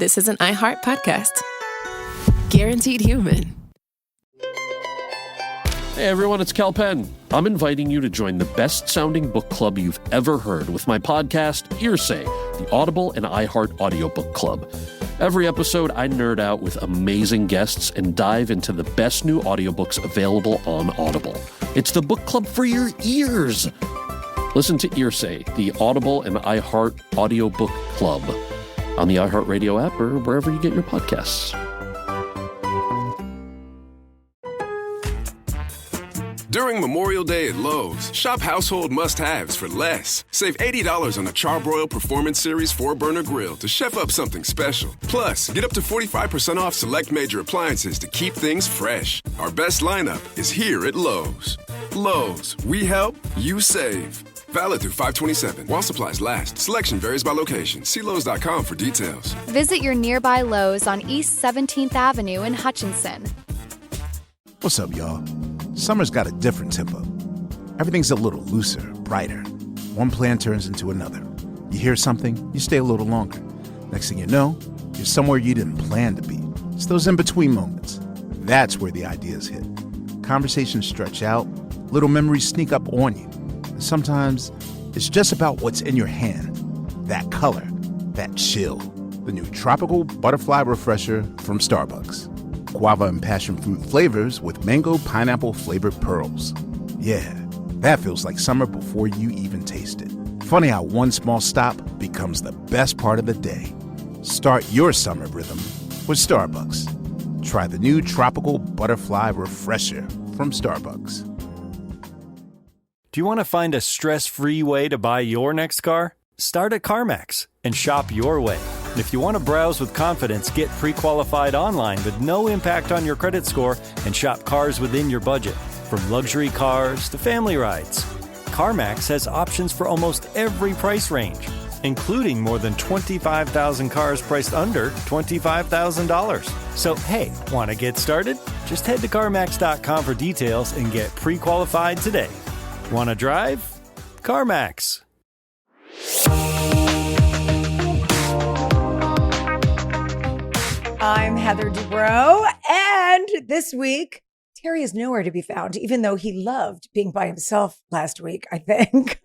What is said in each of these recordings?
this is an iHeart podcast. Guaranteed human. Hey everyone, it's Cal Penn. I'm inviting you to join the best-sounding book club you've ever heard with my podcast, Hearsay, the Audible and iHeart audiobook club. Every episode, I nerd out with amazing guests and dive into the best new audiobooks available on Audible. It's the book club for your ears. Listen to Hearsay, the Audible and iHeart audiobook club on the iHeartRadio app or wherever you get your podcasts. During Memorial Day at Lowe's, shop household must-haves for less. Save $80 on a Charbroil Performance Series 4-burner grill to chef up something special. Plus, get up to 45% off select major appliances to keep things fresh. Our best lineup is here at Lowe's. Lowe's, we help, you save. Valid through 5/27. While supplies last. Selection varies by location. See Lowes.com for details. Visit your nearby Lowe's on East 17th Avenue in Hutchinson. What's up, y'all? Summer's got a different tempo. Everything's a little looser, brighter. One plan turns into another. You hear something, you stay a little longer. Next thing you know, you're somewhere you didn't plan to be. It's those in-between moments. That's where the ideas hit. Conversations stretch out, little memories sneak up on you. And sometimes it's just about what's in your hand. That color, that chill. The new Tropical Butterfly Refresher from Starbucks. Guava and passion fruit flavors with mango pineapple flavored pearls. Yeah, that feels like summer before you even taste it. Funny how one small stop becomes the best part of the day. Start your summer rhythm with Starbucks. Try the new Tropical Butterfly Refresher from Starbucks. Do you want to find a stress-free way to buy your next car? Start at CarMax and shop your way. And if you want to browse with confidence, get pre-qualified online with no impact on your credit score and shop cars within your budget. From luxury cars to family rides, CarMax has options for almost every price range, including more than 25,000 cars priced under $25,000. So, hey, want to get started? Just head to CarMax.com for details and get pre-qualified today. Want to drive? CarMax. I'm Heather Dubrow, and this week, Terry is nowhere to be found, even though he loved being by himself last week, I think.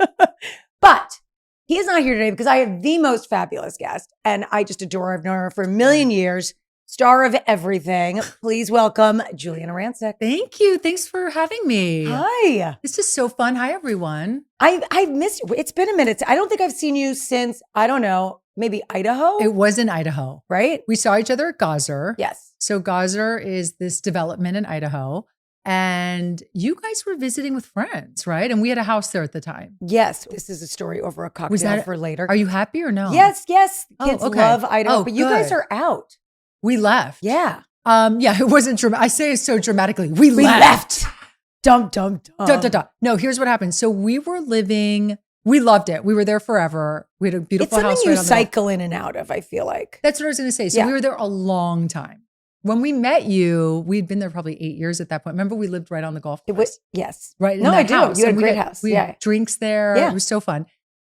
But he is not here today because I have the most fabulous guest, and I just adore her. I've known her for a million years. Star of everything. Please welcome Giuliana Rancic. Thank you. Thanks for having me. Hi. This is so fun. Hi, everyone. I've missed you. It's been a minute. I don't think I've seen you since, I don't know, maybe Idaho? It was in Idaho. Right? We saw each other at Gazer. Yes. So Gazer is this development in Idaho. And you guys were visiting with friends, right? And we had a house there at the time. Yes. This is a story over a cocktail for later. Are you happy or no? Yes. Kids okay. love Idaho. But you guys good. are out. We left. Yeah. Yeah, it wasn't dramatic. I say it so dramatically. We left. Dum, dum, dum. Dun, dun, dun. No, here's what happened. So we were living, we loved it. We were there forever. We had a beautiful house. It's something you cycle in and out of, I feel like. That's what I was going to say. So we were there a long time. When we met you, we'd been there probably 8 years at that point. Remember, we lived right on the golf course. Yes. Right. No, I do. House. You had a And great house. We had drinks there. Yeah. It was so fun.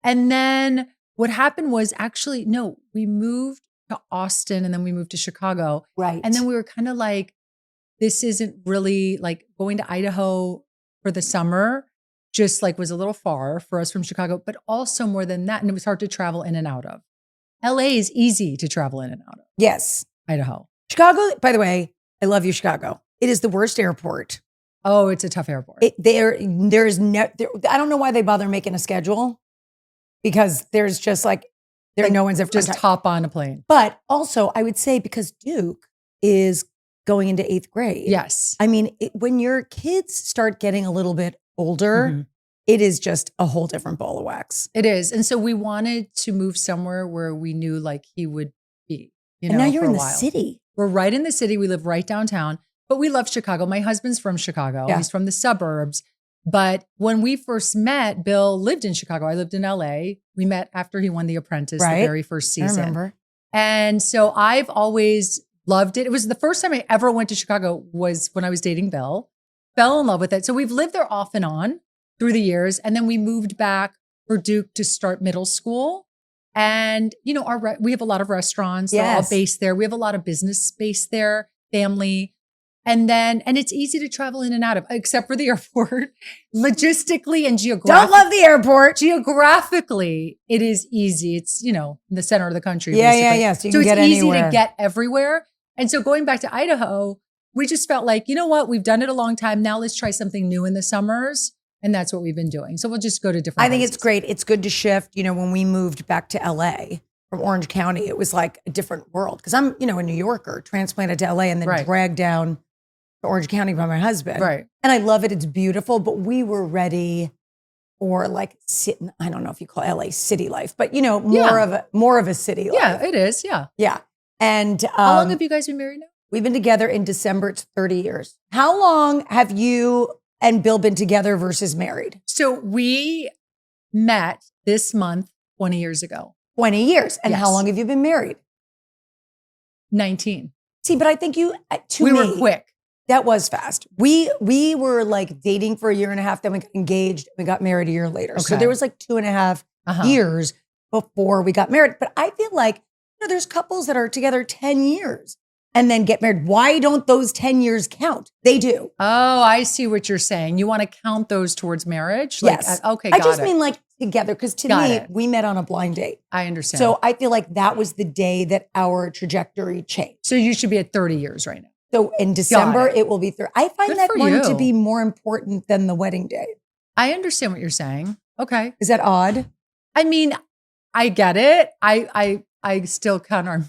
And then what happened was actually, no, we moved to Austin and then we moved to Chicago. Right. And then we were kind of like, this isn't really like going to Idaho for the summer, just like was a little far for us from Chicago, but also more than that. And it was hard to travel in and out of. LA is easy to travel in and out of. Yes. Idaho. Chicago, by the way, I love you, Chicago. It is the worst airport. Oh, it's a tough airport. There's no, I don't know why they bother making a schedule because there's just like, no one's ever just hop on a plane. But also I would say because Duke is going into 8th grade. Yes. I mean, when your kids start getting a little bit older, it is just a whole different ball of wax. It is. And so we wanted to move somewhere where we knew like he would be, and now you're in the city. We're right in the city. We live right downtown, but we love Chicago. My husband's from Chicago. Yeah. He's from the suburbs. But when we first met, Bill lived in Chicago. I lived in LA. We met after he won The Apprentice, the very first season. I remember. And so I've always loved it. It was the first time I ever went to Chicago was when I was dating Bill. Fell in love with it. So we've lived there off and on through the years. And then we moved back for Duke to start middle school. And, you know, we have a lot of restaurants. They're all based there. We have a lot of business space there, family. And it's easy to travel in and out of, except for the airport. Logistically and geographically. Don't love the airport. Geographically, it is easy. It's, you know, in the center of the country. Basically. Yeah. So you can get it's easy anywhere. to get everywhere. And so going back to Idaho, we just felt like, you know what? We've done it a long time. Now let's try something new in the summers. And that's what we've been doing. So we'll just go to different I think places. it's great. It's good to shift. You know, when we moved back to LA from Orange County, it was like a different world. Because I'm, you know, a New Yorker, transplanted to LA and then dragged down to Orange County by my husband. Right. And I love it. It's beautiful. But we were ready for like, I don't know if you call LA city life, but, you know, more of a city life. Yeah, it is. Yeah. Yeah. And how long have you guys been married now? We've been together in December. It's 30 years. How long have you and Bill been together versus married? So we met this month 20 years ago. 20 years. And how long have you been married? 19. See, but I think we were quick. That was fast. We were like dating for a year and a half, then we got engaged, we got married a year later. So there was like 2.5 years before we got married. But I feel like, you know, there's couples that are together 10 years and then get married. Why don't those 10 years count? They do. Oh, I see what you're saying. You want to count those towards marriage? Yes. Okay, I just mean like together, because to me, it. we met on a blind date. I understand. So I feel like that was the day that our trajectory changed. So you should be at 30 years right now. So in December, it will be 30. I find Good that for one you. to be more important than the wedding day. I understand what you're saying. Okay. Is that odd? I mean, I get it. I still count our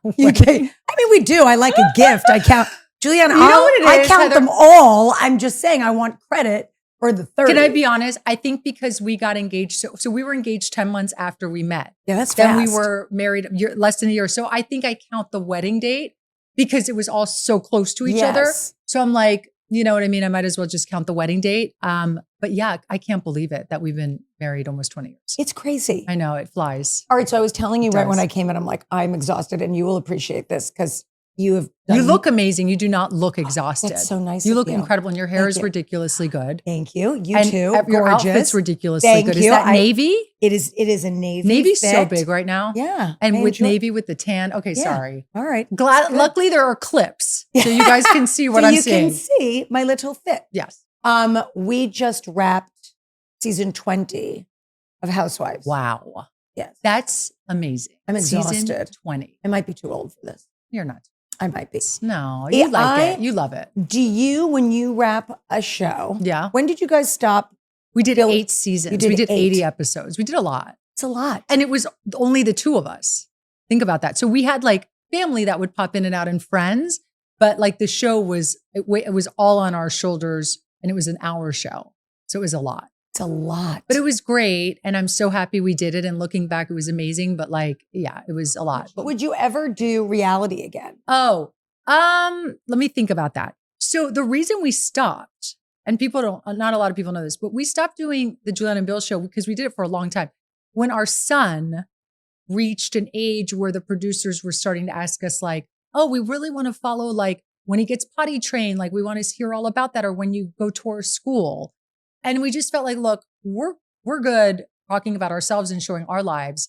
wedding. I mean, we do. I like a gift. I count. Juliana, you know what it is, I count Heather? them all. I'm just saying I want credit for the 30. Can I be honest? I think because we got engaged. So we were engaged 10 months after we met. Yeah, that's Then fast. we were married less than a year. So I think I count the wedding date because it was all so close to each other. So I'm like, you know what I mean? I might as well just count the wedding date. But yeah, I can't believe it that we've been married almost 20 years. It's crazy. I know, it flies. All right. So I was telling you right when I came in, I'm like, I'm exhausted and you will appreciate this because you look amazing. You do not look exhausted. That's so nice. You of look incredible, and your hair is ridiculously good. Thank you. You and too. Your Gorgeous. outfit's ridiculously Thank good. you. Is that navy? It is a navy. Navy's fit. so big right now. Yeah. And with navy with the tan. Okay, sorry. All right. Luckily, there are clips, so you guys can see what I'm You seeing. can see my little fit. Yes. We just wrapped season 20 of Housewives. Wow. Yes. That's amazing. I'm exhausted. Season 20. I might be too old for this. You're not. I might be. No, you like it. You love it. Do you, when you wrap a show? Yeah. When did you guys stop? We did 8 seasons. We did 80 episodes. We did a lot. It's a lot. And it was only the two of us. Think about that. So we had like family that would pop in and out and friends, but like the show was, it was all on our shoulders and it was an hour show. So it was a lot. It's a lot. But it was great. And I'm so happy we did it. And looking back, it was amazing. But like, yeah, it was a lot. But would you ever do reality again? Oh, let me think about that. So the reason we stopped, and not a lot of people know this, but we stopped doing the Giuliana and Bill show because we did it for a long time. When our son reached an age where the producers were starting to ask us like, oh, we really want to follow like when he gets potty trained, like we want to hear all about that, or when you go tour school. And we just felt like, look, we're good talking about ourselves and showing our lives,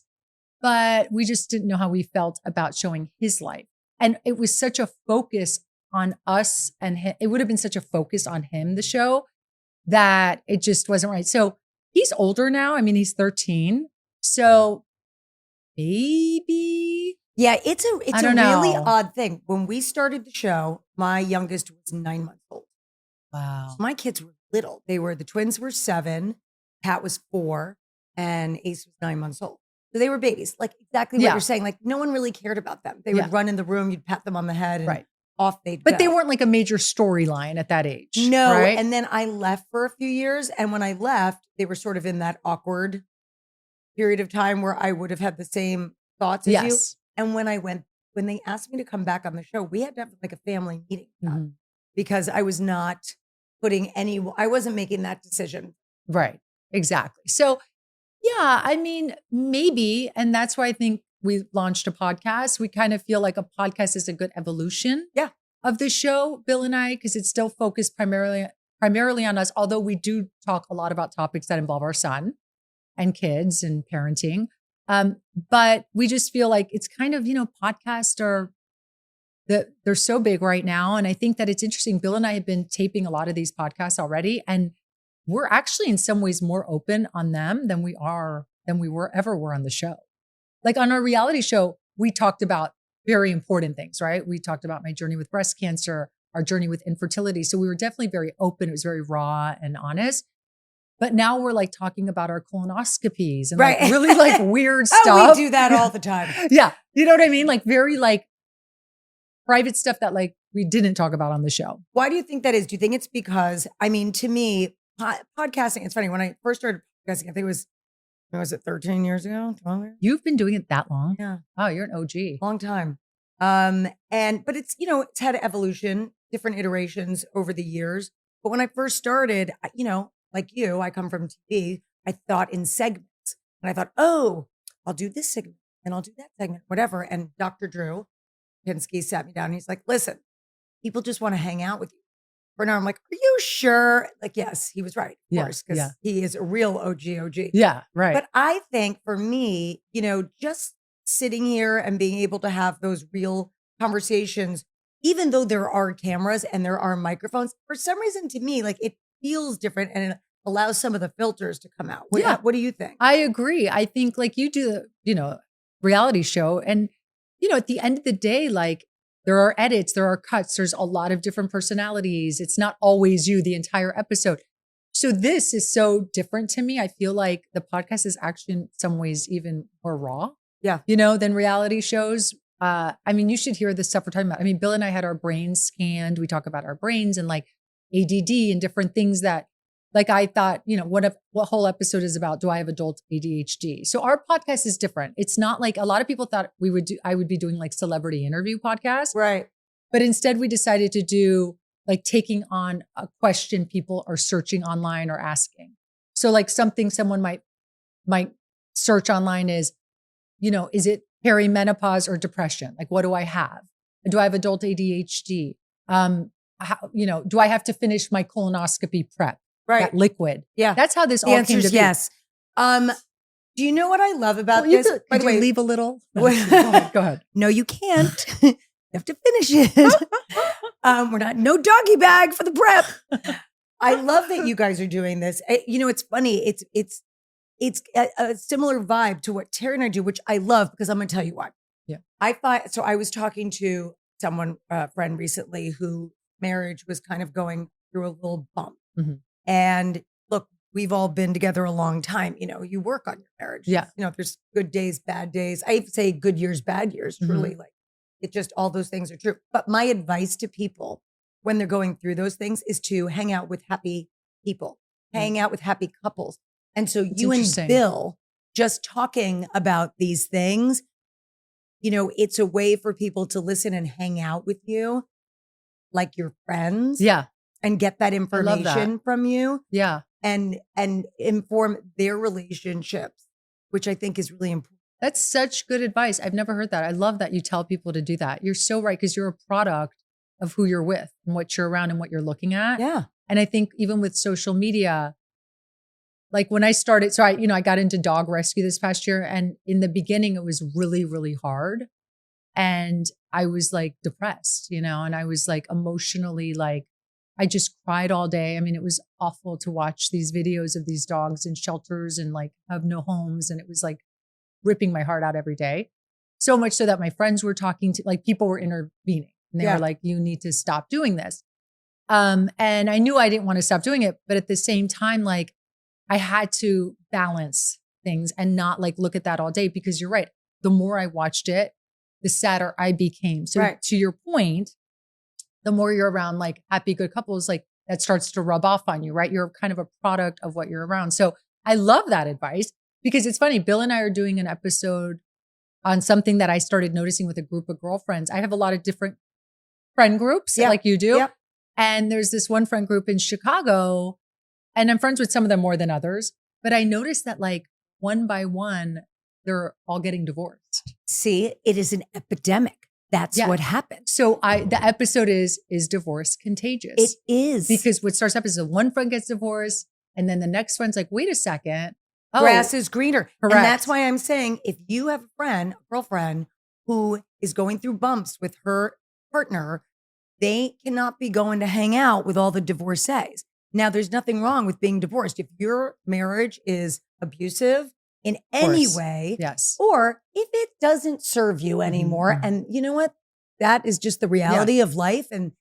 but we just didn't know how we felt about showing his life. And it was such a focus on us and him. It would have been such a focus on him, the show, that it just wasn't right. So he's older now. I mean, he's 13. So maybe. Yeah, it's a really odd thing. When we started the show, my youngest was 9 months old. Wow. So my kids were little. The twins were 7, Pat was 4, and Ace was 9 months old. So they were babies, like exactly what you're saying. Like no one really cared about them. They would run in the room, you'd pat them on the head, and off they'd go. But they weren't like a major storyline at that age. No. Right? And then I left for a few years. And when I left, they were sort of in that awkward period of time where I would have had the same thoughts as you. And when they asked me to come back on the show, we had to have like a family meeting because I was not I wasn't making that decision. Right. Exactly. So yeah, I mean, maybe. And that's why I think we launched a podcast. We kind of feel like a podcast is a good evolution of the show, Bill and I, because it's still focused primarily on us, although we do talk a lot about topics that involve our son and kids and parenting. But we just feel like it's kind of, podcasts they're so big right now. And I think that it's interesting. Bill and I have been taping a lot of these podcasts already. And we're actually in some ways more open on them than we were on the show. Like on our reality show, we talked about very important things, right? We talked about my journey with breast cancer, our journey with infertility. So we were definitely very open. It was very raw and honest. But now we're like talking about our colonoscopies and like really like weird stuff. Oh, we do that all the time. Yeah. You know what I mean? Like very like private stuff that like we didn't talk about on the show. Why do you think that is? Do you think it's because, I mean, to me, podcasting, it's funny. When I first started podcasting, I think it was 13 years ago? 12 years? You've been doing it that long? Yeah. Oh, you're an OG. Long time. But it's, it's had evolution, different iterations over the years. But when I first started, like you, I come from TV. I thought in segments. And I thought, oh, I'll do this segment and I'll do that segment, whatever. And Dr. Drew Pinsky sat me down and he's like, listen, people just want to hang out with you. For now, I'm like, are you sure? Like, yes, he was right, of course, because he is a real OG. Yeah, right. But I think for me, just sitting here and being able to have those real conversations, even though there are cameras and there are microphones, for some reason to me, like it feels different and it allows some of the filters to come out. What do you think? I agree. I think like you do, reality show and, at the end of the day, like there are edits, there are cuts, there's a lot of different personalities. It's not always you the entire episode. So this is so different to me. I feel like the podcast is actually in some ways even more raw. Yeah. Than reality shows. You should hear the stuff we're talking about. I mean, Bill and I had our brains scanned. We talk about our brains and like ADD and different things that like I thought, what whole episode is about, do I have adult ADHD? So our podcast is different. It's not like a lot of people thought I would be doing like celebrity interview podcasts. Right. But instead we decided to do like taking on a question people are searching online or asking. So like something someone might search online is it perimenopause or depression? Like, what do I have? Do I have adult ADHD? Do I have to finish my colonoscopy prep? Right. That liquid. Yeah. That's how this all came to be. Yes. Do you know what I love about this? By the way, leave a little. No, go ahead. No, you can't. You have to finish it. We're not, no doggy bag for the prep. I love that you guys are doing this. It's funny. It's a similar vibe to what Terry and I do, which I love because I'm going to tell you why. Yeah. I was talking to someone, a friend recently who marriage was kind of going through a little bump. Mm-hmm. And look, we've all been together a long time. You work on your marriage. Yeah. There's good days, bad days. I say good years, bad years, truly. Mm-hmm. Like it just, all those things are true. But my advice to people when they're going through those things is to hang out with happy people, hang out with happy couples. And so you and Bill just talking about these things, it's a way for people to listen and hang out with you like your friends. Yeah. And get that information from you. Yeah. And inform their relationships, which I think is really important. That's such good advice. I've never heard that. I love that you tell people to do that. You're so right because you're a product of who you're with and what you're around and what you're looking at. Yeah. And I think even with social media, like when I started, so I got into dog rescue this past year, and in the beginning it was really, really hard. And I was like depressed, and I was like emotionally like, I just cried all day. I mean, it was awful to watch these videos of these dogs in shelters and like have no homes. And it was like ripping my heart out every day. So much so that my friends were talking to, like people were intervening and they were like, you need to stop doing this. And I knew I didn't want to stop doing it. But at the same time, like I had to balance things and not like look at that all day, because you're right. The more I watched it, the sadder I became. So to your point, the more you're around like happy, good couples, like that starts to rub off on you, right? You're kind of a product of what you're around. So I love that advice, because it's funny. Bill and I are doing an episode on something that I started noticing with a group of girlfriends. I have a lot of different friend groups like you do. Yep. And there's this one friend group in Chicago, and I'm friends with some of them more than others. But I noticed that like one by one, they're all getting divorced. See, it is an epidemic. That's what happens. So the episode is divorce contagious? It is. Because what starts up is one friend gets divorced, and then the next friend's like, wait a second, grass is greener. Correct. And that's why I'm saying if you have a friend, a girlfriend who is going through bumps with her partner, they cannot be going to hang out with all the divorcees. Now, there's nothing wrong with being divorced. If your marriage is abusive in any way, yes, or if it doesn't serve you anymore, and you know what? That is just the reality of life, and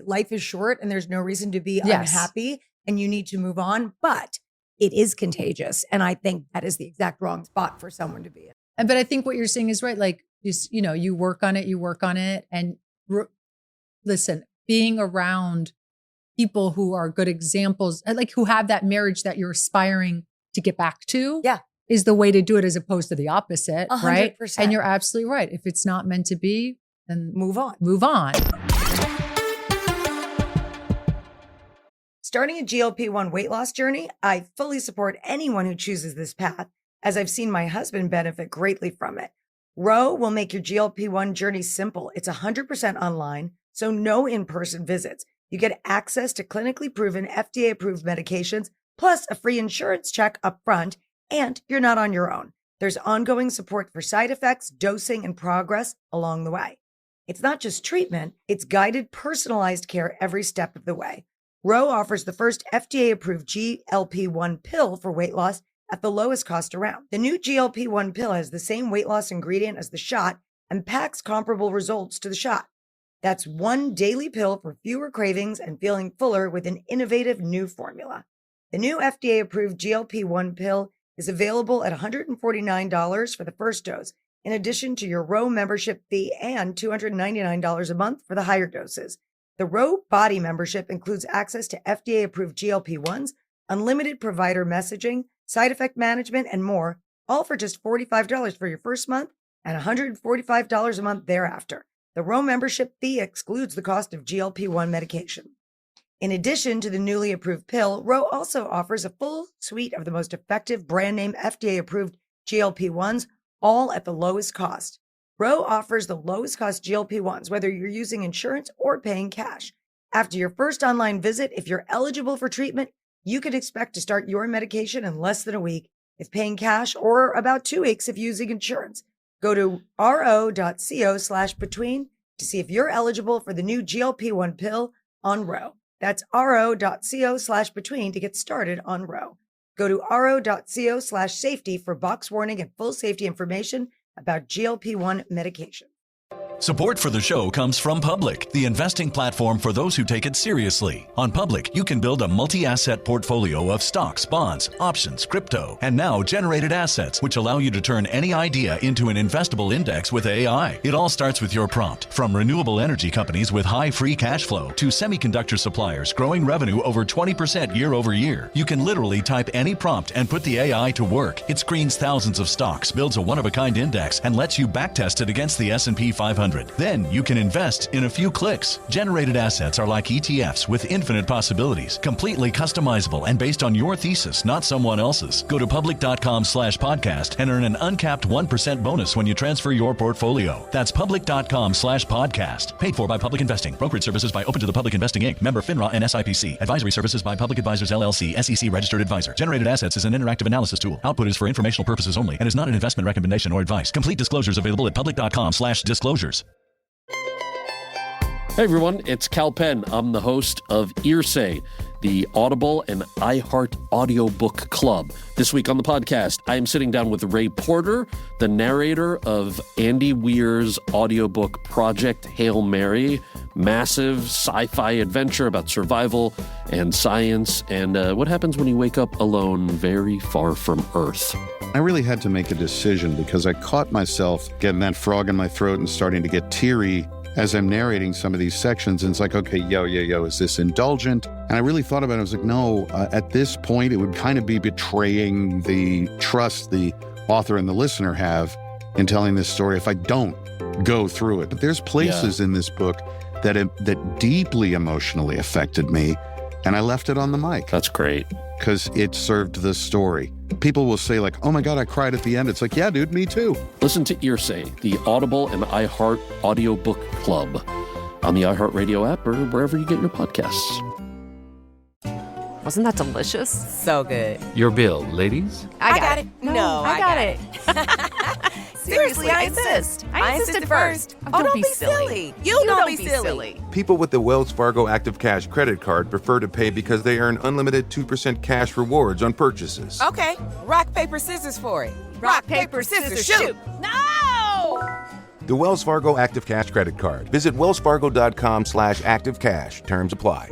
life is short and there's no reason to be unhappy and you need to move on, but it is contagious. And I think that is the exact wrong spot for someone to be in. But I think what you're saying is right. Like, just, you work on it. And listen, being around people who are good examples, like who have that marriage that you're aspiring to get back to is the way to do it, as opposed to the opposite, 100%. right? And you're absolutely right. If it's not meant to be, then move on. Starting a GLP-1 weight loss journey, I fully support anyone who chooses this path, as I've seen my husband benefit greatly from it. Ro will make your GLP-1 journey simple. It's 100% online, so no in-person visits. You get access to clinically proven FDA-approved medications, plus a free insurance check up front, and you're not on your own. There's ongoing support for side effects, dosing, and progress along the way. It's not just treatment, it's guided, personalized care every step of the way. Ro offers the first FDA-approved GLP-1 pill for weight loss at the lowest cost around. The new GLP-1 pill has the same weight loss ingredient as the shot and packs comparable results to the shot. That's one daily pill for fewer cravings and feeling fuller with an innovative new formula. The new FDA-approved GLP-1 pill is available at $149 for the first dose, in addition to your Ro membership fee, and $299 a month for the higher doses. The Ro Body membership includes access to FDA-approved GLP-1s, unlimited provider messaging, side effect management, and more, all for just $45 for your first month and $145 a month thereafter. The Ro membership fee excludes the cost of GLP-1 medication. In addition to the newly approved pill, Ro also offers a full suite of the most effective brand name FDA-approved GLP-1s, all at the lowest cost. Ro offers the lowest cost GLP-1s, whether you're using insurance or paying cash. After your first online visit, if you're eligible for treatment, you can expect to start your medication in less than a week if paying cash, or about 2 weeks if using insurance. Go to ro.co/between to see if you're eligible for the new GLP-1 pill on Ro. That's ro.co/between to get started on Ro. Go to ro.co/safety for box warning and full safety information about GLP-1 medication. Support for the show comes from Public, the investing platform for those who take it seriously. On Public, you can build a multi-asset portfolio of stocks, bonds, options, crypto, and now generated assets, which allow you to turn any idea into an investable index with AI. It all starts with your prompt. From renewable energy companies with high free cash flow to semiconductor suppliers growing revenue over 20% year over year, you can literally type any prompt and put the AI to work. It screens thousands of stocks, builds a one-of-a-kind index, and lets you backtest it against the S&P 500. Then you can invest in a few clicks. Generated assets are like ETFs with infinite possibilities, completely customizable and based on your thesis, not someone else's. Go to public.com/podcast and earn an uncapped 1% bonus when you transfer your portfolio. That's public.com/podcast. Paid for by Public Investing. Brokerage services by Open to the Public Investing Inc. Member FINRA and SIPC. Advisory services by Public Advisors LLC, SEC registered advisor. Generated assets is an interactive analysis tool. Output is for informational purposes only and is not an investment recommendation or advice. Complete disclosures available at public.com/disclosures. Hey everyone, it's Cal Penn. I'm the host of Earsay, the Audible and iHeart audiobook club. This week on the podcast, I am sitting down with Ray Porter, the narrator of Andy Weir's audiobook Project Hail Mary, massive sci-fi adventure about survival and science and what happens when you wake up alone very far from Earth. I really had to make a decision because I caught myself getting that frog in my throat and starting to get teary as I'm narrating some of these sections. And it's like, okay, yo, is this indulgent? And I really thought about it. I was like, no, at this point, it would kind of be betraying the trust the author and the listener have in telling this story if I don't go through it. But there's places in this book that deeply emotionally affected me, and I left it on the mic. That's great. Because it served the story. People will say like, oh my God, I cried at the end. It's like, yeah, dude, me too. Listen to Earsay, the Audible and iHeart audiobook club on the iHeartRadio app or wherever you get your podcasts. Wasn't that delicious? So good. Your bill, ladies? I got it. No, I got it. Seriously, I insist. I insisted first. Oh, don't be silly. You don't be silly. People with the Wells Fargo Active Cash credit card prefer to pay because they earn unlimited 2% cash rewards on purchases. Okay, rock, paper, scissors for it. Rock, paper, scissors, shoot. No! The Wells Fargo Active Cash credit card. Visit wellsfargo.com/activecash. Terms apply.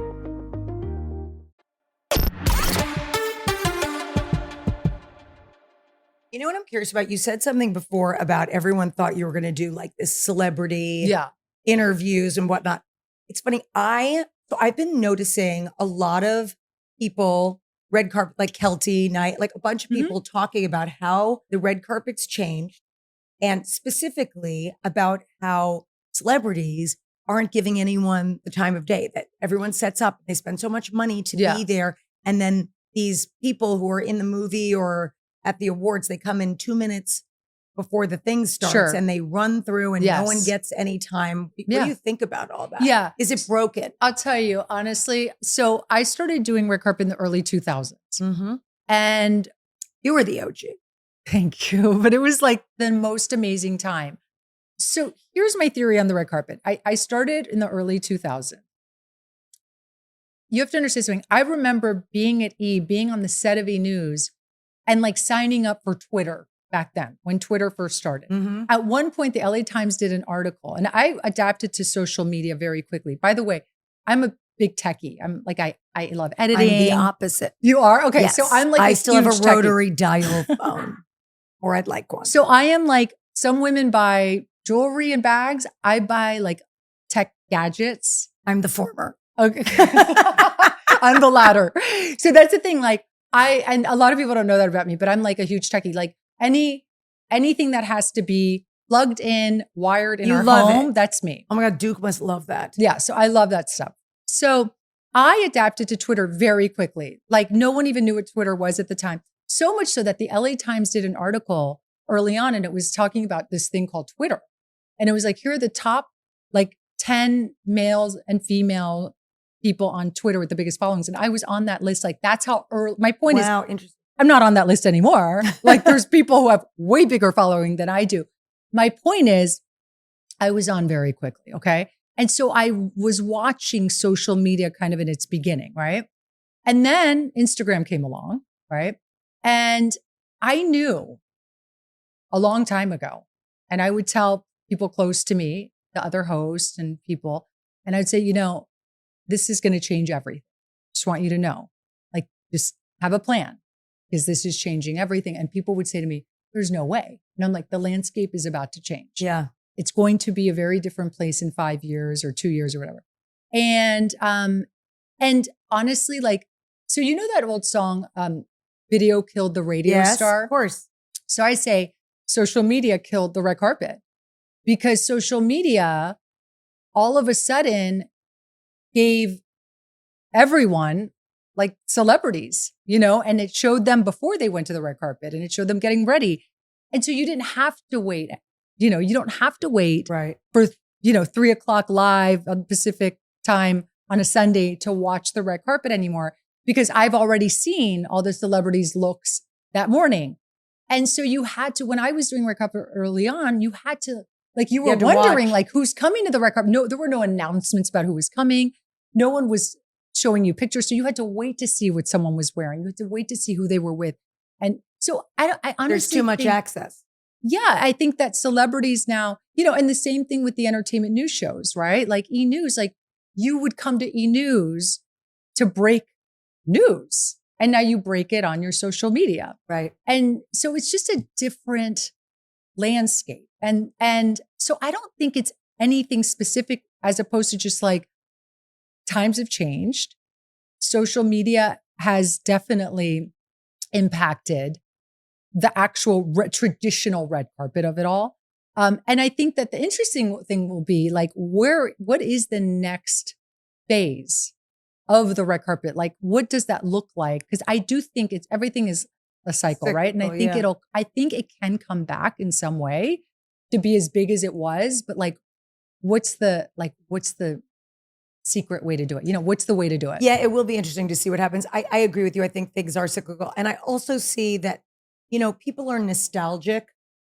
You know what I'm curious about? You said something before about everyone thought you were going to do like this celebrity interviews and whatnot. It's funny. I've been noticing a lot of people, red carpet, like Kelty Knight, like a bunch of people talking about how the red carpet's changed, and specifically about how celebrities aren't giving anyone the time of day, that everyone sets up. They spend so much money to be there. And then these people who are in the movie or at the awards, they come in 2 minutes before the thing starts and they run through and no one gets any time. What do you think about all that? Yeah. Is it broken? I'll tell you, honestly. So I started doing red carpet in the early 2000s. And you were the OG. Thank you. But it was like the most amazing time. So here's my theory on the red carpet. I started in the early 2000s. You have to understand something. I remember being at E, being on the set of E! News, and like signing up for Twitter back then when Twitter first started. At one point, the LA Times did an article, and I adapted to social media very quickly. By the way, I'm a big techie. I'm like, I love editing. I'm the opposite. You are? Okay. Yes. So I'm like, I still have a huge techie. rotary dial phone, or I'd like one. So I am like, some women buy jewelry and bags. I buy like tech gadgets. I'm the former. Okay. I'm the latter. So that's the thing. Like, and a lot of people don't know that about me, but I'm like a huge techie. Like anything that has to be plugged in, wired in our home, that's me. Oh my God, Duke must love that. Yeah, so I love that stuff. So I adapted to Twitter very quickly. Like no one even knew what Twitter was at the time. So much so that the LA Times did an article early on, and it was talking about this thing called Twitter. And it was like, here are the top like 10 males and female people on Twitter with the biggest followings. And I was on that list. Like that's how early, my point is, interesting. I'm not on that list anymore. Like there's people who have way bigger following than I do. My point is I was on very quickly. Okay. And so I was watching social media kind of in its beginning. Right. And then Instagram came along. Right. And I knew a long time ago, and I would tell people close to me, the other hosts and people, and I'd say, you know, this is going to change everything. Just want you to know, like, just have a plan because this is changing everything. And people would say to me, there's no way. And I'm like, the landscape is about to change. Yeah. It's going to be a very different place in 5 years or 2 years or whatever. And honestly, like, so you know that old song, video killed the radio star? Of course. So I say social media killed the red carpet because social media all of a sudden gave everyone like celebrities, you know, and it showed them before they went to the red carpet and it showed them getting ready. And so you didn't have to wait, you know, you don't have to wait for, 3:00 live on Pacific time on a Sunday to watch the red carpet anymore because I've already seen all the celebrities' looks that morning. And so you had to, when I was doing red carpet early on, you had to, like, you were wondering, like, who's coming to the red carpet? No, there were no announcements about who was coming. No one was showing you pictures. So you had to wait to see what someone was wearing. You had to wait to see who they were with. And so I honestly there's too much access. Yeah, I think that celebrities now, you know, and the same thing with the entertainment news shows, right? Like E! News, like you would come to E! News to break news. And now you break it on your social media. Right. And so it's just a different landscape. And so I don't think it's anything specific as opposed to just like times have changed. Social media has definitely impacted the actual traditional red carpet of it all. And I think that the interesting thing will be like, what is the next phase of the red carpet? Like, what does that look like? Because I do think everything is a cycle, right? And I think I think it can come back in some way to be as big as it was. But like, what's the secret way to do it? What's the way to do it? Yeah, it will be interesting to see what happens. I agree with you. I think things are cyclical. And I also see that, people are nostalgic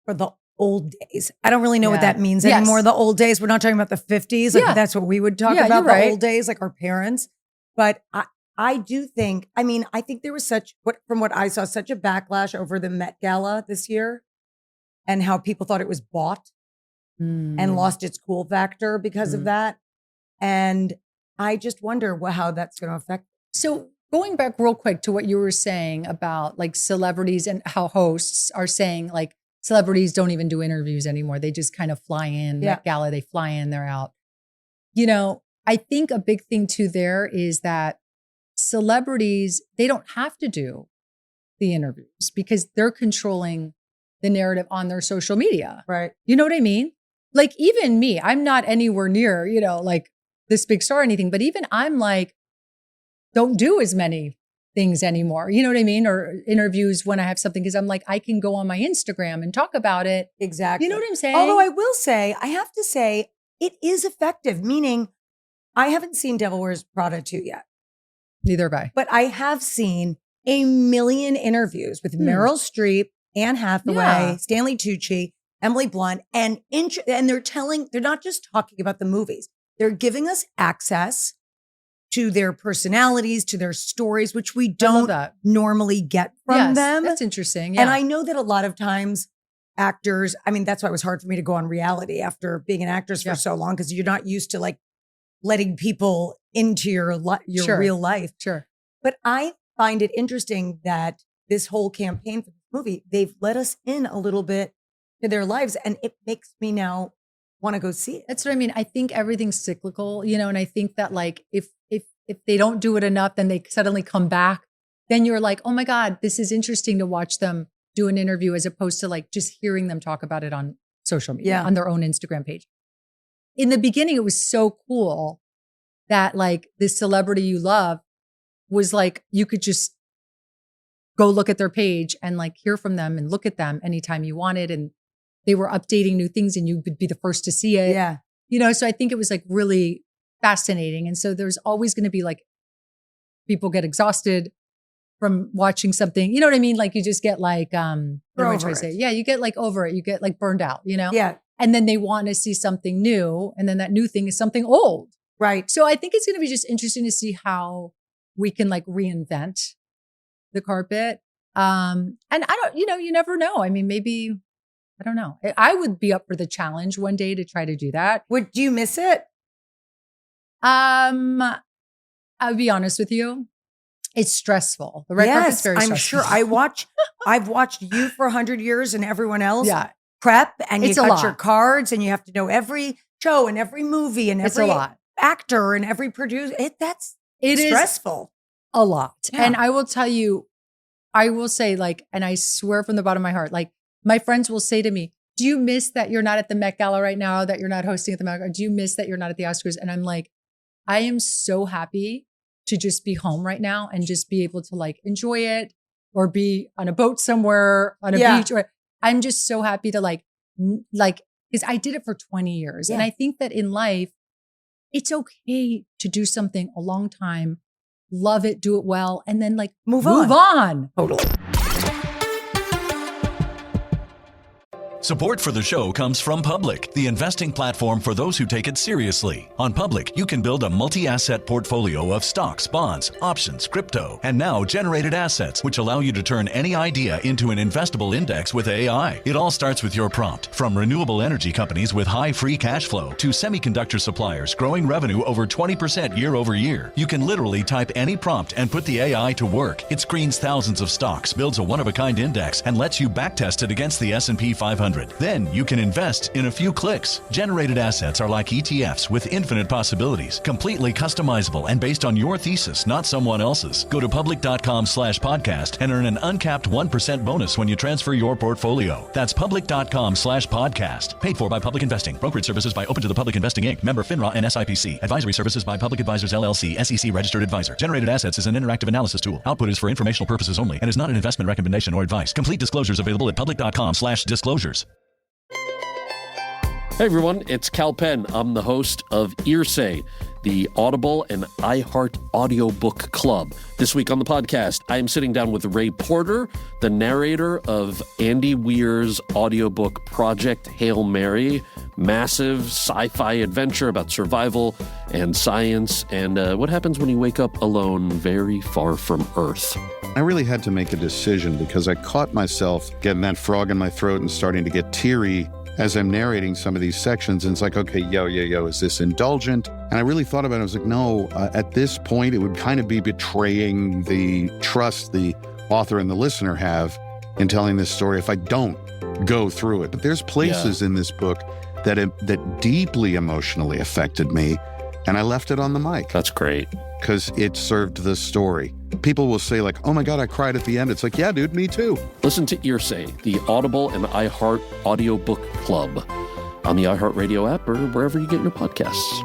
for the old days. I don't really know what that means anymore. The old days. We're not talking about the 50s. Like that's what we would talk about, the old days, like our parents. But I do think, I think there was from what I saw, such a backlash over the Met Gala this year and how people thought it was bought and lost its cool factor because of that. And I just wonder how that's going to affect. So going back real quick to what you were saying about like celebrities and how hosts are saying like celebrities don't even do interviews anymore. They just kind of fly in, Met Gala, they fly in, they're out. I think a big thing too there is that celebrities, they don't have to do the interviews because they're controlling the narrative on their social media. Right. You know what I mean? Like even me, I'm not anywhere near, like this big star or anything, but even I'm like, don't do as many things anymore. You know what I mean? Or interviews when I have something, because I'm like, I can go on my Instagram and talk about it. Exactly. You know what I'm saying? Although I have to say, it is effective, meaning I haven't seen Devil Wears Prada 2 yet. Neither have I. But I have seen a million interviews with Meryl Streep, Anne Hathaway, Stanley Tucci, Emily Blunt, and they're not just talking about the movies. They're giving us access to their personalities, to their stories, which we don't normally get from them. That's interesting. Yeah. And I know that a lot of times actors, that's why it was hard for me to go on reality after being an actress for so long, because you're not used to like letting people into your real life. Sure. But I find it interesting that this whole campaign for this movie, they've let us in a little bit to their lives, and it makes me now want to go see it. That's what I mean. I think everything's cyclical, and I think that like if they don't do it enough, then they suddenly come back. Then you're like, oh my God, this is interesting to watch them do an interview as opposed to like just hearing them talk about it on social media, on their own Instagram page. In the beginning, it was so cool that like this celebrity you love was like, you could just go look at their page and like hear from them and look at them anytime you wanted. And they were updating new things and you would be the first to see it. Yeah. So I think it was like really fascinating. And so there's always going to be like, people get exhausted from watching something, you know what I mean? Like you just get like, what am I trying to say? Yeah, you get like over it. You get like burned out, Yeah. And then they want to see something new. And then that new thing is something old. Right. So I think it's going to be just interesting to see how we can like reinvent the carpet. And I don't, you never know. Maybe, I don't know. I would be up for the challenge one day to try to do that. Do you miss it? I'll be honest with you. It's stressful. The red carpet's very stressful. I'm sure. I've watched you for 100 years and everyone else prep, and it's you cut your cards and you have to know every show and every movie and every actor and every producer. It is stressful. A lot. Yeah. And I will tell you, I will say like, and I swear from the bottom of my heart, like my friends will say to me, do you miss that you're not at the Met Gala right now, that you're not hosting at the Met Gala? Do you miss that you're not at the Oscars? And I'm like, I am so happy to just be home right now and just be able to like enjoy it or be on a boat somewhere on a beach. Or I'm just so happy to like, because I did it for 20 years. Yeah. And I think that in life, it's okay to do something a long time, love it, do it well, and then like move on. Totally. Support for the show comes from Public, the investing platform for those who take it seriously. On Public, you can build a multi-asset portfolio of stocks, bonds, options, crypto, and now generated assets, which allow you to turn any idea into an investable index with AI. It all starts with your prompt. From renewable energy companies with high free cash flow to semiconductor suppliers growing revenue over 20% year over year, you can literally type any prompt and put the AI to work. It screens thousands of stocks, builds a one-of-a-kind index, and lets you backtest it against the S&P 500. Then you can invest in a few clicks. Generated assets are like ETFs with infinite possibilities, completely customizable and based on your thesis, not someone else's. Go to public.com/podcast and earn an uncapped 1% bonus when you transfer your portfolio. That's public.com/podcast. Paid for by Public Investing. Brokerage services by Open to the Public Investing Inc. Member FINRA and SIPC. Advisory services by Public Advisors LLC, SEC registered advisor. Generated assets is an interactive analysis tool. Output is for informational purposes only and is not an investment recommendation or advice. Complete disclosures available at public.com/disclosures. Hey everyone, it's Cal Penn. I'm the host of Earsay. the Audible and iHeart Audiobook Club. This week on the podcast, I am sitting down with Ray Porter, the narrator of Andy Weir's audiobook Project Hail Mary, massive sci-fi adventure about survival and science and what happens when you wake up alone very far from Earth. I really had to make a decision because I caught myself getting that frog in my throat and starting to get teary as I'm narrating some of these sections. And it's like, okay, is this indulgent? And I really thought about it. I was like, no, at this point, it would kind of be betraying the trust the author and the listener have in telling this story if I don't go through it. But there's places in this book that deeply emotionally affected me, and I left it on the mic. That's great. Because it served the story. People will say like, oh my God, I cried at the end. It's like, yeah, dude, me too. Listen to Earsay, the Audible and iHeart Audiobook Club on the iHeartRadio app or wherever you get your podcasts.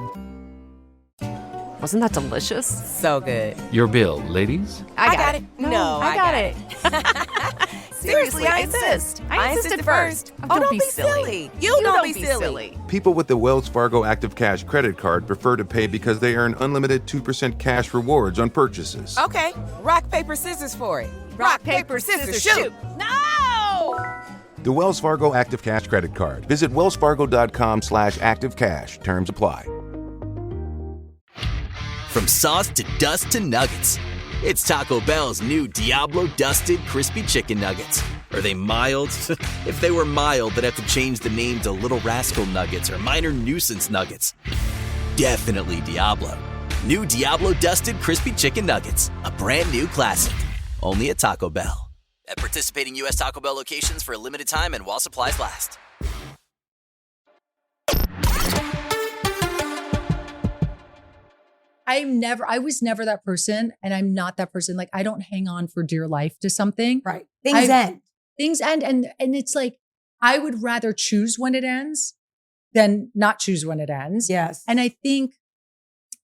Wasn't that delicious? So good. Your bill, ladies. I got it. No, I got it. Seriously, I insist. I insisted first. Oh, don't be silly. You don't be silly. People with the Wells Fargo Active Cash credit card prefer to pay because they earn unlimited 2% cash rewards on purchases. Okay, rock, paper, scissors for it. Rock, paper, scissors, shoot. No! The Wells Fargo Active Cash credit card. Visit wellsfargo.com/activecash. Terms apply. From sauce to dust to nuggets, it's Taco Bell's new Diablo Dusted Crispy Chicken Nuggets. Are they mild? If they were mild, they'd have to change the name to Little Rascal Nuggets or Minor Nuisance Nuggets. Definitely Diablo. New Diablo Dusted Crispy Chicken Nuggets. A brand new classic. Only at Taco Bell. At participating U.S. Taco Bell locations for a limited time and while supplies last. I was never that person, and I'm not that person. Like, I don't hang on for dear life to something. Right. Things end. Things end. And it's like, I would rather choose when it ends than not choose when it ends. Yes. And I think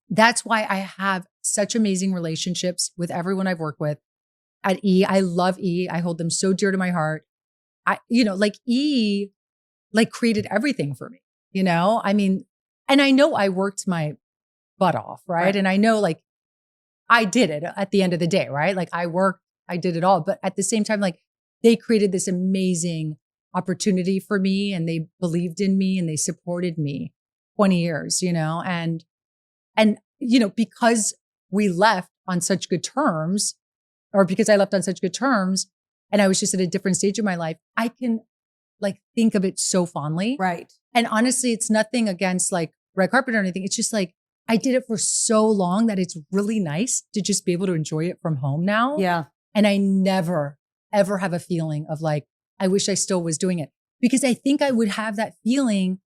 that's why I have such amazing relationships with everyone I've worked with at E. I love E. I hold them so dear to my heart. E created everything for me, I mean, and I know I worked my butt off, right? And I know like I did it at the end of the day, right? Like I worked, I did it all, but at the same time, like they created this amazing opportunity for me and they believed in me and they supported me 20 years, and because we left on such good terms, or because I left on such good terms and I was just at a different stage of my life, I can like think of it so fondly. Right. And honestly, it's nothing against like red carpet or anything. It's just like, I did it for so long that it's really nice to just be able to enjoy it from home now. Yeah. And I never, ever have a feeling of like, I wish I still was doing it, because I think I would have that feeling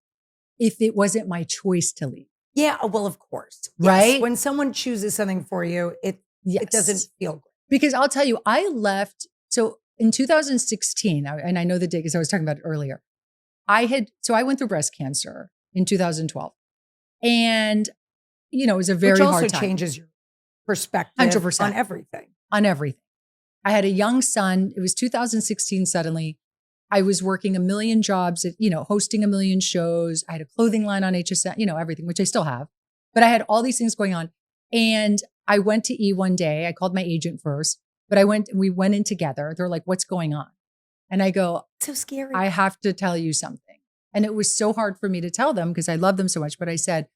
if it wasn't my choice to leave. Yeah. Well, of course. Right. Yes. When someone chooses something for you, it doesn't feel great. Because I'll tell you, I left. So in 2016, and I know the date because I was talking about it earlier. I went through breast cancer in 2012. And it was a very hard time. Which also changes your perspective 100%. on everything. On everything. I had a young son. It was 2016 suddenly. I was working a million jobs, hosting a million shows. I had a clothing line on HSN, everything, which I still have. But I had all these things going on. And I went to E one day. I called my agent first, but we went in together. They're like, what's going on? And I go, so scary. I have to tell you something. And it was so hard for me to tell them because I love them so much. But I said,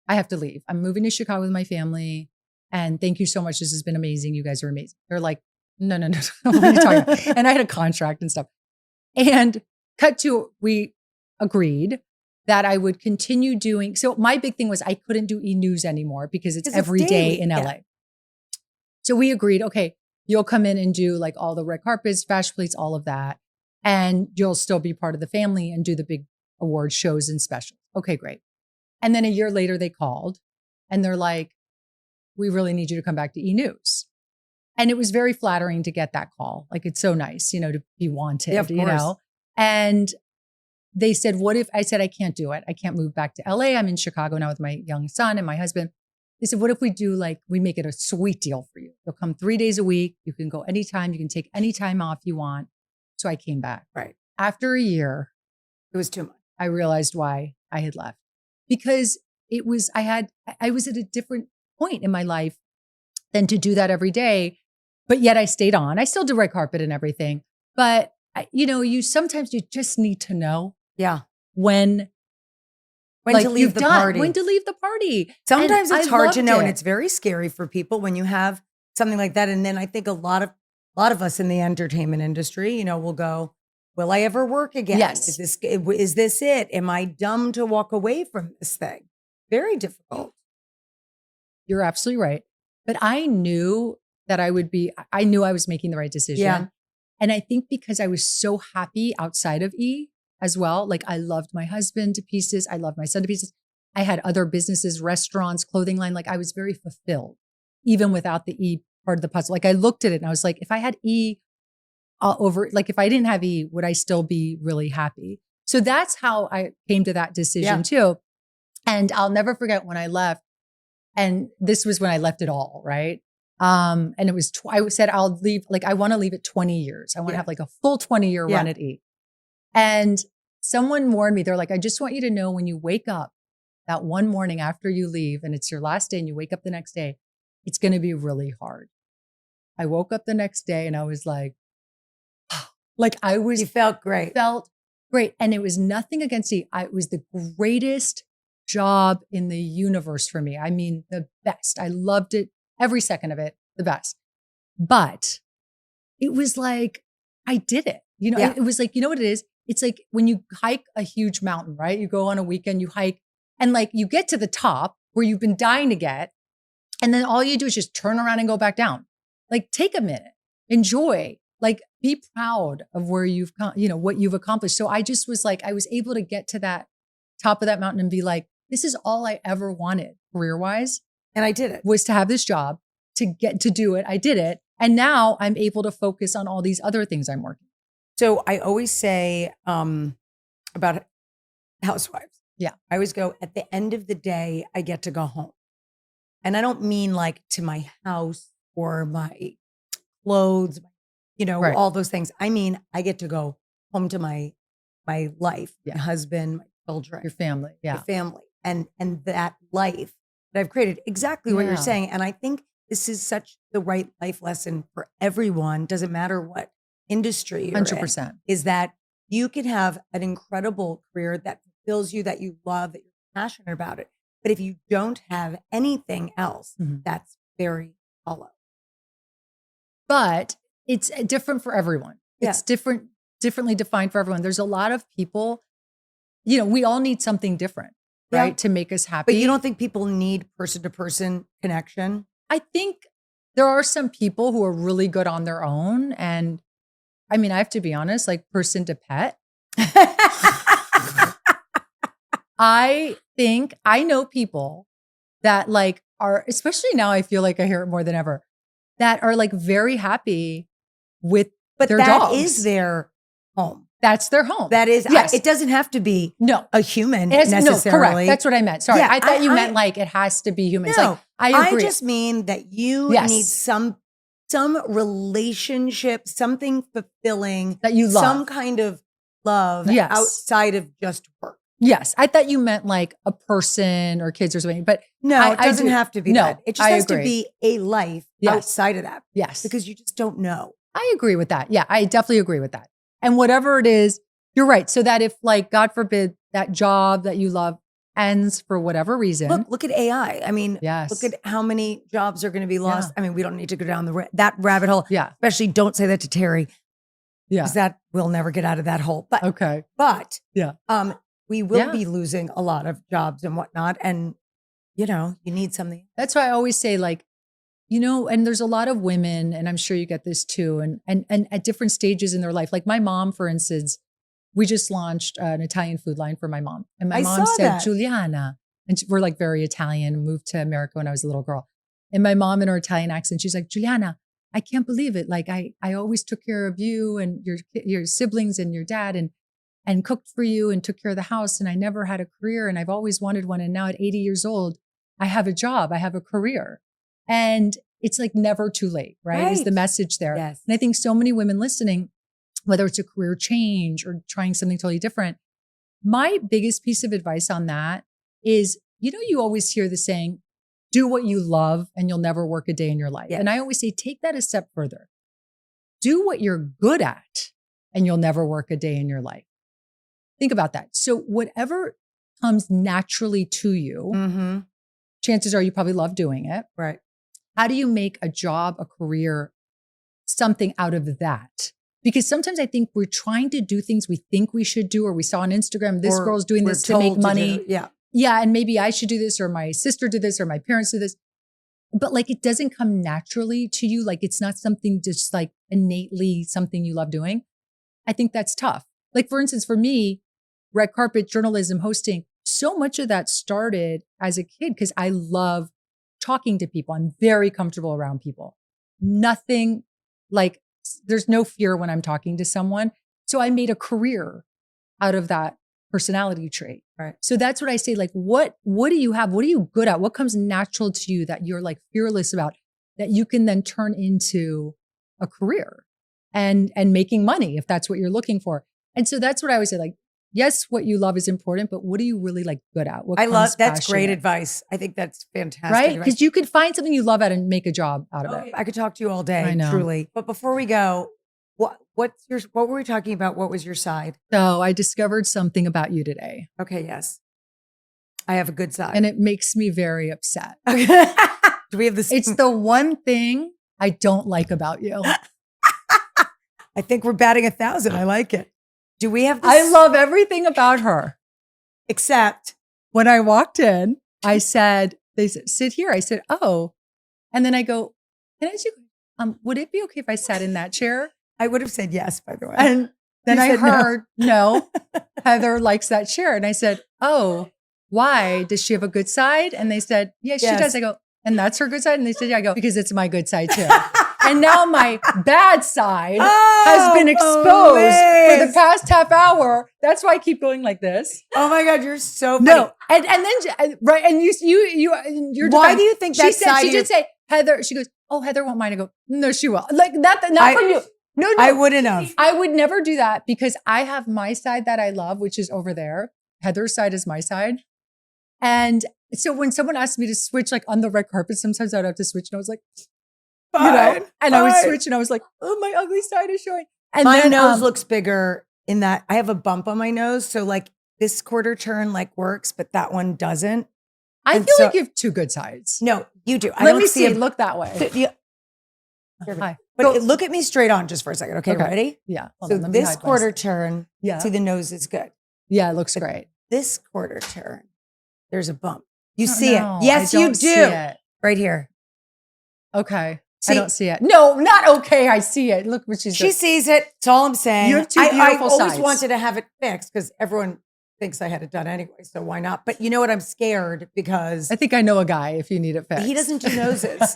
I have to leave. I'm moving to Chicago with my family. And thank you so much. This has been amazing. You guys are amazing. They're like, no. What are you talking about? And I had a contract and stuff. And cut to, we agreed that I would continue doing. So my big thing was I couldn't do E-News anymore because it's every day in LA. Yeah. So we agreed, okay, you'll come in and do like all the red carpets, fashion plates, all of that. And you'll still be part of the family and do the big award shows and specials. Okay, great. And then a year later they called and they're like, we really need you to come back to E-News. And it was very flattering to get that call. Like, it's so nice, to be wanted, of course. And they said, what if, I said, I can't do it. I can't move back to LA. I'm in Chicago now with my young son and my husband. They said, what if we do we make it a sweet deal for you? You'll come 3 days a week. You can go anytime. You can take any time off you want. So I came back. Right. After a year. It was too much. I realized why I had left. Because I was at a different point in my life than to do that every day. But yet I stayed on. I still do red carpet and everything. But sometimes you just need to know. Yeah. When to leave the party. When to leave the party. Sometimes And it's I hard to loved know, it. and it's very scary for people when you have something like that. And then I think a lot of us in the entertainment industry, will go, will I ever work again? Yes. Is this it? Am I dumb to walk away from this thing? Very difficult. You're absolutely right. But I knew that I was making the right decision. Yeah. And I think because I was so happy outside of E as well, like I loved my husband to pieces. I loved my son to pieces. I had other businesses, restaurants, clothing line. Like I was very fulfilled, even without the E part of the puzzle. Like I looked at it and I was like, if I had E if I didn't have E, would I still be really happy? So that's how I came to that decision too. And I'll never forget when I left. And this was when I left it all, right? And it was, I said, I'll leave, like, I want to leave it 20 years. I want to have like a full 20-year run at E. And someone warned me, they're like, I just want you to know when you wake up that one morning after you leave and it's your last day and you wake up the next day, it's going to be really hard. I woke up the next day and I was like, You felt great. Felt great. And it was nothing against E. It was the greatest job in the universe for me. I mean, the best. I loved it. Every second of it, the best. But it was like, I did it. It was like, you know what it is? It's like when you hike a huge mountain, right? You go on a weekend, you hike, and like you get to the top where you've been dying to get. And then all you do is just turn around and go back down. Like take a minute, enjoy, like be proud of where you've come, what you've accomplished. So I just was like, I was able to get to that top of that mountain and be like, this is all I ever wanted career-wise. And I did it. Was to have this job, to get to do it. I did it. And now I'm able to focus on all these other things I'm working. So I always say about housewives. Yeah. I always go, at the end of the day, I get to go home. And I don't mean like to my house or my clothes, Right. all those things. I mean, I get to go home to my life, my husband, my children, Your family. Yeah. my family, and that life that I've created. Exactly what you're saying. And I think this is such the right life lesson for everyone. Doesn't matter what industry you're 100%. in, is that you can have an incredible career that fulfills you, that you love, that you're passionate about it. But if you don't have anything else, that's very hollow. But it's different for everyone. It's differently defined for everyone. There's a lot of people, we all need something different, right? To make us happy. But you don't think people need person-to-person connection? I think there are some people who are really good on their own. And I mean, I have to be honest, like person to pet. I think I know people that like are, especially now I feel like I hear it more than ever, that are like very happy with their dogs. That is their home. That's their home. That is, yes. It doesn't have to be a human necessarily. No, correct. That's what I meant. Sorry. I thought you meant like it has to be human. No, like, I agree. I just mean that you need some relationship, something fulfilling that you love, some kind of love outside of just work. Yes. I thought you meant like a person or kids or something, but no, it doesn't have to be that. It just has to be a life outside of that. Yes. Because you just don't know. I agree with that. Yeah, I definitely agree with that. And whatever it is, you're right. So that if like, God forbid, that job that you love ends for whatever reason. Look at AI. I mean, look at how many jobs are going to be lost. I mean, we don't need to go down that rabbit hole. Yeah. Especially don't say that to Terry. Yeah. Because that we'll never get out of that hole. But we will be losing a lot of jobs and whatnot. And, you need something. That's why I always say like, and there's a lot of women, and I'm sure you get this too, and at different stages in their life. Like my mom, for instance, we just launched an Italian food line for my mom. And my mom said, Giuliana, and we're like very Italian, moved to America when I was a little girl. And my mom in her Italian accent, she's like, Giuliana, I can't believe it. Like I always took care of you and your siblings and your dad and cooked for you and took care of the house. And I never had a career and I've always wanted one. And now at 80 years old, I have a job, I have a career. And it's like never too late, right? Is the message there. Yes. And I think so many women listening, whether it's a career change or trying something totally different, my biggest piece of advice on that is, you always hear the saying, do what you love and you'll never work a day in your life. Yes. And I always say, take that a step further. Do what you're good at and you'll never work a day in your life. Think about that. So whatever comes naturally to you, chances are you probably love doing it. Right. How do you make a job, a career, something out of that? Because sometimes I think we're trying to do things we think we should do, or we saw on Instagram, this girl's doing this to make money. Yeah. And maybe I should do this, or my sister did this, or my parents did this. But like, it doesn't come naturally to you. Like, it's not something just like innately something you love doing. I think that's tough. Like, for instance, for me, red carpet journalism, hosting, so much of that started as a kid because I love talking to people. I'm very comfortable around people. Nothing like, there's no fear when I'm talking to someone. So I made a career out of that personality trait. Right. So that's what I say. Like, what do you have? What are you good at? What comes natural to you that you're like fearless about, that you can then turn into a career and making money if that's what you're looking for? And so that's what I always say. Like, yes, what you love is important, but what are you really like good at? What I love, that's passionate? great advice. I think that's fantastic. Right? Because you could find something you love at and make a job out of it. I could talk to you all day, I know. truly. But before we go, what were we talking about? What was your side? So I discovered something about you today. Okay, yes. I have a good side. And it makes me very upset. Do we have this? It's the one thing I don't like about you. I think we're batting 1,000. I like it. Do we have this? I love everything about her. Except when I walked in, I said, they said, sit here. I said, oh. And then I go, can I ask you, would it be okay if I sat in that chair? I would have said yes, by the way. And then You I said heard, no, Heather likes that chair. And I said, oh, why? Does she have a good side? And they said, yeah, she Yes. does. I go, and that's her good side? And they said, yeah. I go, because it's my good side too. And now my bad side has been exposed for the past half hour. That's why I keep going like this. Oh my God, you're so funny. No, and then right, and you're. Why do you think that side? She did say Heather. She goes, oh, Heather won't mind. I go, no, she will. Like that. Not from you. No, I wouldn't have. I would never do that because I have my side that I love, which is over there. Heather's side is my side. And so when someone asked me to switch, like on the red carpet, sometimes I'd have to switch, and I was like, and I would switch, and I was like, oh, my ugly side is showing. And my then, nose looks bigger in that I have a bump on my nose, so like this quarter turn like works, but that one doesn't. I feel like you have two good sides. No, you do. Let me see. Look that way. Hi. But look at me straight on just for a second. Okay. Ready? Yeah. So this quarter turn, see the nose is good. Yeah, it looks great. This quarter turn, there's a bump. You see it? Yes, I you don't do. see it. Right here. Okay. See? I don't see it. No, not okay. I see it. Look what she's doing. She sees it. That's all I'm saying. You have two beautiful I always sides. wanted to have it fixed because everyone thinks I had it done anyway. So why not? But you know what? I'm scared because I think I know a guy if you need it fixed. he doesn't do noses.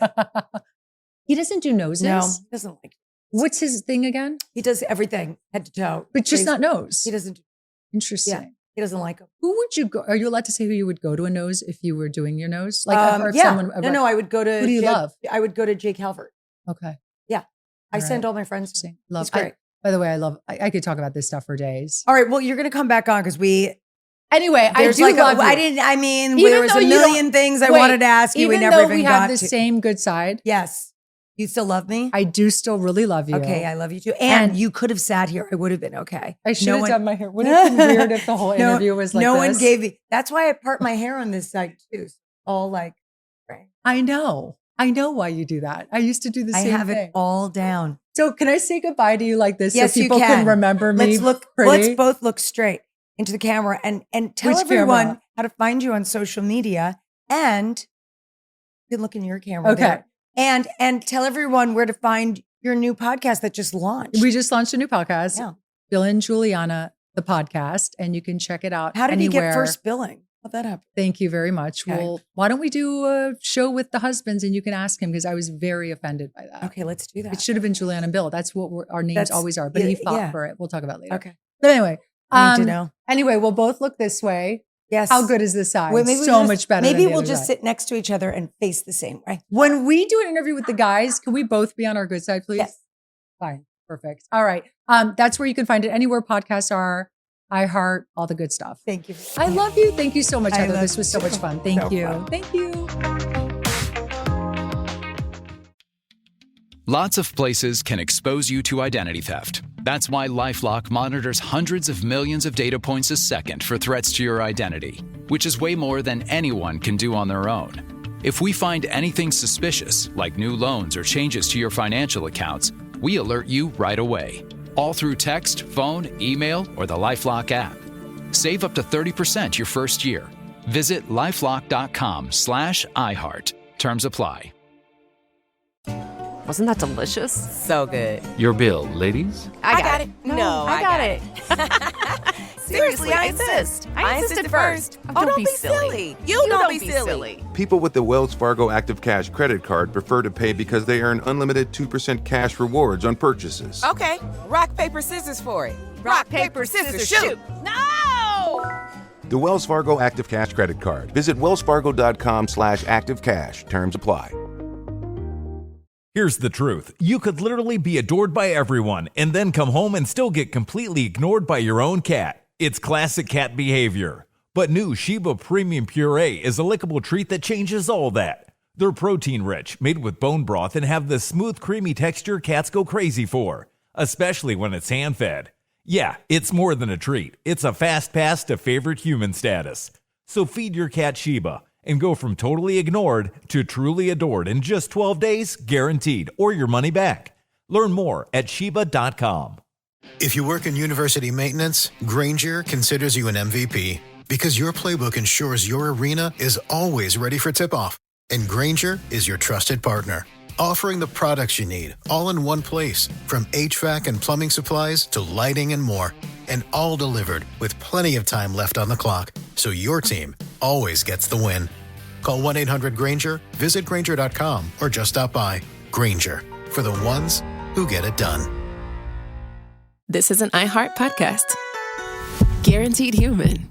He doesn't do noses? No, he doesn't like it. What's his thing again? He does everything head to toe. But just not nose. He doesn't. Interesting. Yeah, he doesn't like them. Who would you go? Are you allowed to say who you would go to a nose if you were doing your nose? Like, or if yeah. someone, No, I would go to. Who do you love? I would go to Jake Halvert. Okay. Yeah. I All send right. all my friends. Love. He's great. By the way, I could talk about this stuff for days. All right. Well, you're going to come back on because Anyway, I do like love you. Even Even there was though a you million things I wanted to ask you. We never even we got have the to. same good side. Yes. You still love me? I do still really love you. Okay, I love you too. And you could have sat here. I would have been okay. I should have done my hair. Would it have been weird if the whole interview was like no this? one gave me. That's why I part my hair on this side too. All like, right. I know why you do that. I used to do the same thing. I have it all down. So can I say goodbye to you like this Yes, so people you can. remember me? Let's pretty? both look straight into the camera and tell Which everyone camera? how to find you on social media. And you can look in your camera. Okay. There. And tell everyone where to find your new podcast that just launched. We just launched a new podcast, Yeah. Bill and Giuliana, the podcast, and you can check it out How did anywhere. you get first billing? How'd that happen? Thank you very much. Okay. Well, why don't we do a show with the husbands and you can ask him because I was very offended by that. Okay, let's do that. It should have been Giuliana and Bill. That's what our names always are, but he fought yeah. for it. We'll talk about it later. Okay. But anyway, I need to know. Anyway, we'll both look this way. Yes. How good is this side? Well, maybe So much better. Maybe than the we'll other just side. sit next to each other and face the same way. When we do an interview with the guys, can we both be on our good side, please? Yes. Fine. Perfect. All right. That's where you can find it. Anywhere podcasts are. iHeart, all the good stuff. Thank you. I love you. Thank you so much, I Heather. love This was so you. much fun. Thank So you. fun. Thank you. Lots of places can expose you to identity theft. That's why LifeLock monitors hundreds of millions of data points a second for threats to your identity, which is way more than anyone can do on their own. If we find anything suspicious, like new loans or changes to your financial accounts, we alert you right away, all through text, phone, email, or the LifeLock app. Save up to 30% your first year. Visit lifelock.com/iHeart. Terms apply. Wasn't that delicious? So good. Your bill, ladies? I got it. No, I got it. Seriously, I insist. I insisted first. Oh, don't be silly. You don't be silly. People with the Wells Fargo Active Cash credit card prefer to pay because they earn unlimited 2% cash rewards on purchases. Okay, rock, paper, scissors for it. Rock, paper, scissors, shoot. No! The Wells Fargo Active Cash credit card. Visit wellsfargo.com/activecash. Terms apply. Here's the truth. You could literally be adored by everyone and then come home and still get completely ignored by your own cat. It's classic cat behavior. But new Sheba Premium Puree is a lickable treat that changes all that. They're protein-rich, made with bone broth, and have the smooth, creamy texture cats go crazy for, especially when it's hand-fed. Yeah, it's more than a treat. It's a fast pass to favorite human status. So feed your cat Sheba and go from totally ignored to truly adored in just 12 days, guaranteed, or your money back. Learn more at Sheba.com. If you work in university maintenance, Grainger considers you an MVP because your playbook ensures your arena is always ready for tip-off. And Grainger is your trusted partner, offering the products you need all in one place, from HVAC and plumbing supplies to lighting and more. And all delivered with plenty of time left on the clock, so your team always gets the win. Call 1-800-GRAINGER, visit Grainger.com, or just stop by. Grainger, for the ones who get it done. This is an iHeart podcast. Guaranteed human.